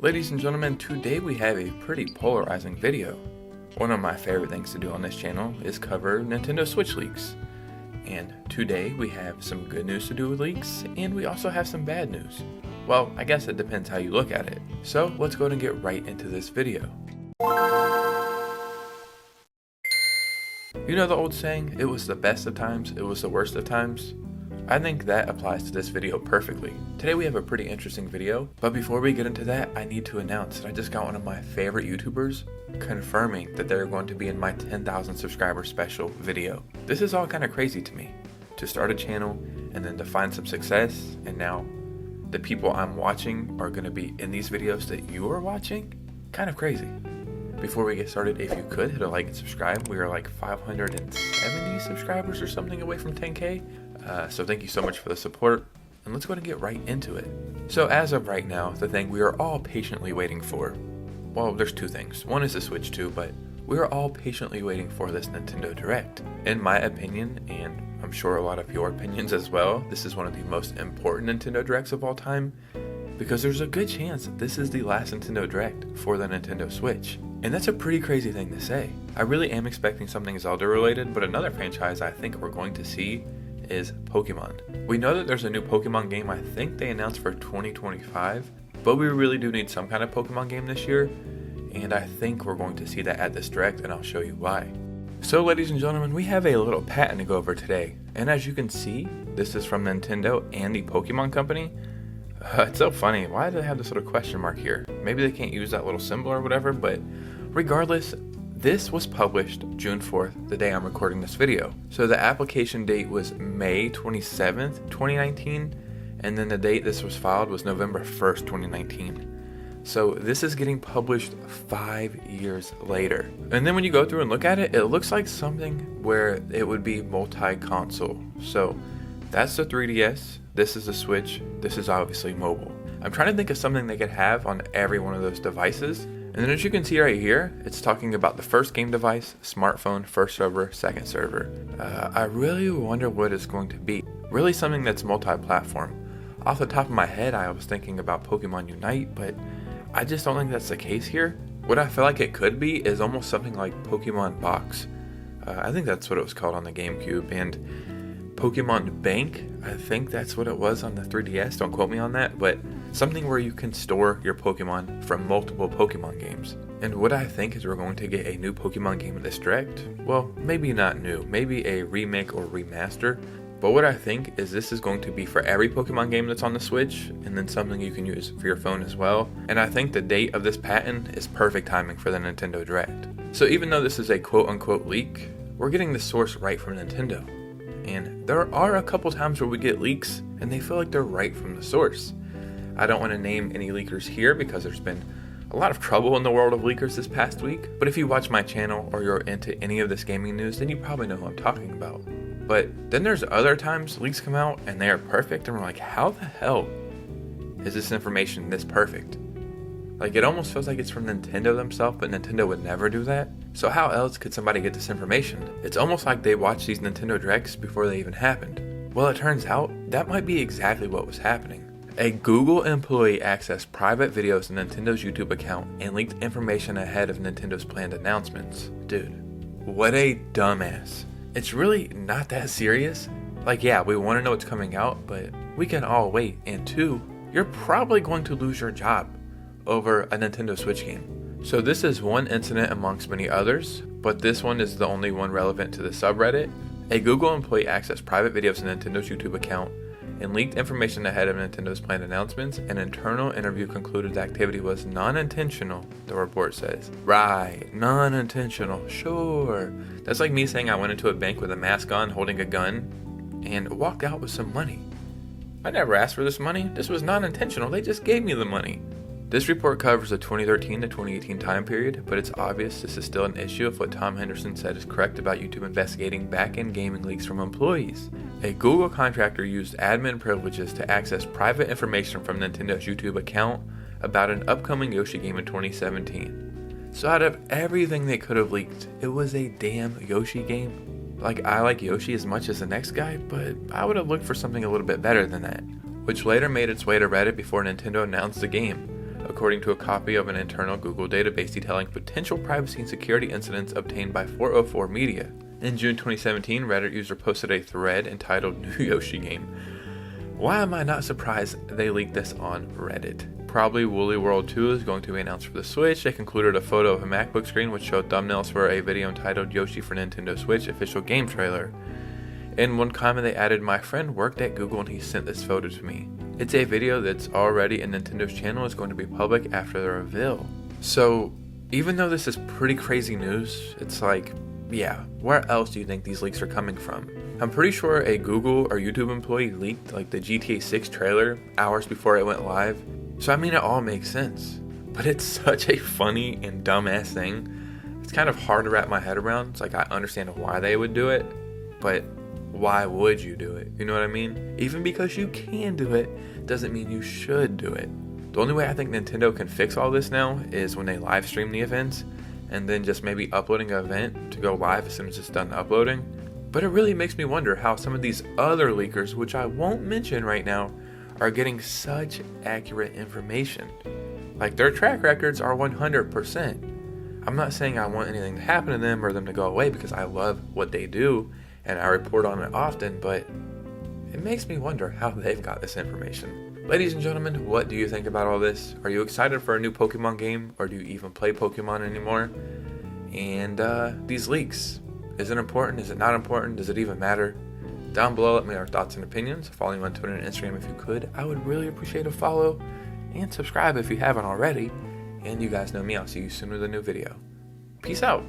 Ladies and gentlemen, today we have a pretty polarizing video. One of my favorite things to do on this channel is cover Nintendo Switch leaks. And today we have some good news to do with leaks, and we also have some bad news. Well, I guess it depends how you look at it. So let's go ahead and get right into this video. You know the old saying, it was the best of times, it was the worst of times? I think that applies to this video perfectly. Today we have a pretty interesting video, but before we get into that, I need to announce that I just got one of my favorite YouTubers confirming that they're going to be in my 10,000 subscriber special video. This is all kind of crazy to me, to start a channel and then to find some success, and now the people I'm watching are going to be in these videos that you are watching? Kind of crazy. Before we get started, if you could hit a like and subscribe. We are like 570 subscribers or something away from 10K. So thank you so much for the support, and let's go ahead and get right into it. So as of right now, the thing we are all patiently waiting for, well, there's two things. One is the Switch 2, but we are all patiently waiting for this Nintendo Direct. In my opinion, and I'm sure a lot of your opinions as well, this is one of the most important Nintendo Directs of all time, because there's a good chance that this is the last Nintendo Direct for the Nintendo Switch. And that's a pretty crazy thing to say. I really am expecting something Zelda related, but another franchise I think we're going to see is Pokemon. We know that there's a new Pokemon game I think they announced for 2025, but we really do need some kind of Pokemon game this year, and I think we're going to see that at this Direct, and I'll show you why. So ladies and gentlemen, we have a little patent to go over today, and as you can see, this is from Nintendo and the Pokemon Company. It's so funny, why do they have this little question mark here? Maybe they can't use that little symbol or whatever, but regardless, this was published June 4th, the day I'm recording this video. So the application date was May 27th, 2019, and then the date this was filed was November 1st, 2019. So this is getting published 5 years later. And then when you go through and look at it, it looks like something where it would be multi-console. So that's the 3DS, this is the Switch, this is obviously mobile. I'm trying to think of something they could have on every one of those devices. And then as you can see right here, it's talking about the first game device, smartphone, first server, second server. I really wonder what it's going to be. Really something that's multi-platform. Off the top of my head, I was thinking about Pokemon Unite, but I just don't think that's the case here. What I feel like it could be is almost something like Pokemon Box. I think that's what it was called on the GameCube, and Pokemon Bank, I think that's what it was on the 3DS, don't quote me on that, but something where you can store your Pokemon from multiple Pokemon games. And what I think is we're going to get a new Pokemon game in this Direct. Well, maybe not new, maybe a remake or remaster, but what I think is this is going to be for every Pokemon game that's on the Switch, and then something you can use for your phone as well. And I think the date of this patent is perfect timing for the Nintendo Direct. So even though this is a quote-unquote leak, we're getting the source right from Nintendo. And there are a couple times where we get leaks and they feel like they're right from the source. I don't want to name any leakers here because there's been a lot of trouble in the world of leakers this past week, but if you watch my channel or you're into any of this gaming news, then you probably know who I'm talking about. But then there's other times leaks come out and they are perfect and we're like, how the hell is this information this perfect? Like, it almost feels like it's from Nintendo themselves, but Nintendo would never do that. So how else could somebody get this information? It's almost like they watched these Nintendo Directs before they even happened. Well, it turns out that might be exactly what was happening. A Google employee accessed private videos in Nintendo's YouTube account and leaked information ahead of Nintendo's planned announcements. Dude, what a dumbass. It's really not that serious. Like, yeah, we want to know what's coming out, but we can all wait. And two, you're probably going to lose your job over a Nintendo Switch game. So this is one incident amongst many others, but this one is the only one relevant to the subreddit. A Google employee accessed private videos in Nintendo's YouTube account and leaked information ahead of Nintendo's planned announcements. An internal interview concluded the activity was non-intentional, the report says. Right, non-intentional, sure. That's like me saying I went into a bank with a mask on, holding a gun, and walked out with some money. I never asked for this money, this was non-intentional, they just gave me the money. This report covers the 2013 to 2018 time period, but it's obvious this is still an issue if what Tom Henderson said is correct about YouTube investigating back-end gaming leaks from employees. A Google contractor used admin privileges to access private information from Nintendo's YouTube account about an upcoming Yoshi game in 2017. So out of everything they could have leaked, it was a damn Yoshi game. Like, I like Yoshi as much as the next guy, but I would have looked for something a little bit better than that, which later made its way to Reddit before Nintendo announced the game. according to a copy of an internal Google database detailing potential privacy and security incidents obtained by 404 Media. In June 2017, Reddit user posted a thread entitled New Yoshi Game. Why am I not surprised they leaked this on Reddit? Probably Woolly World 2 is going to be announced for the Switch. They included a photo of a MacBook screen which showed thumbnails for a video entitled Yoshi for Nintendo Switch official game trailer. In one comment they added, "My friend worked at Google and he sent this photo to me." It's a video that's already in Nintendo's channel. It's going to be public after the reveal. So even though this is pretty crazy news, it's like, yeah, where else do you think these leaks are coming from? I'm pretty sure a Google or YouTube employee leaked like the GTA 6 trailer hours before it went live. So I mean, it all makes sense. But it's such a funny and dumbass thing. It's kind of hard to wrap my head around. It's like, I understand why they would do it, but why would you do it? You know what I mean? Even because you can do it doesn't mean you should do it. The only way I think Nintendo can fix all this now is when they live stream the events and then just maybe uploading an event to go live as soon as it's done uploading. But it really makes me wonder how some of these other leakers, which I won't mention right now, are getting such accurate information. Like, their track records are 100%. I'm not saying I want anything to happen to them or them to go away, because I love what they do and I report on it often, but it makes me wonder how they've got this information. Ladies and gentlemen, what do you think about all this? Are you excited for a new Pokemon game, or do you even play Pokemon anymore? And these leaks, is it important? Is it not important? Does it even matter? Down below, let me know your thoughts and opinions. Follow me on Twitter and Instagram if you could. I would really appreciate a follow, and subscribe if you haven't already. And you guys know me, I'll see you soon with a new video. Peace out.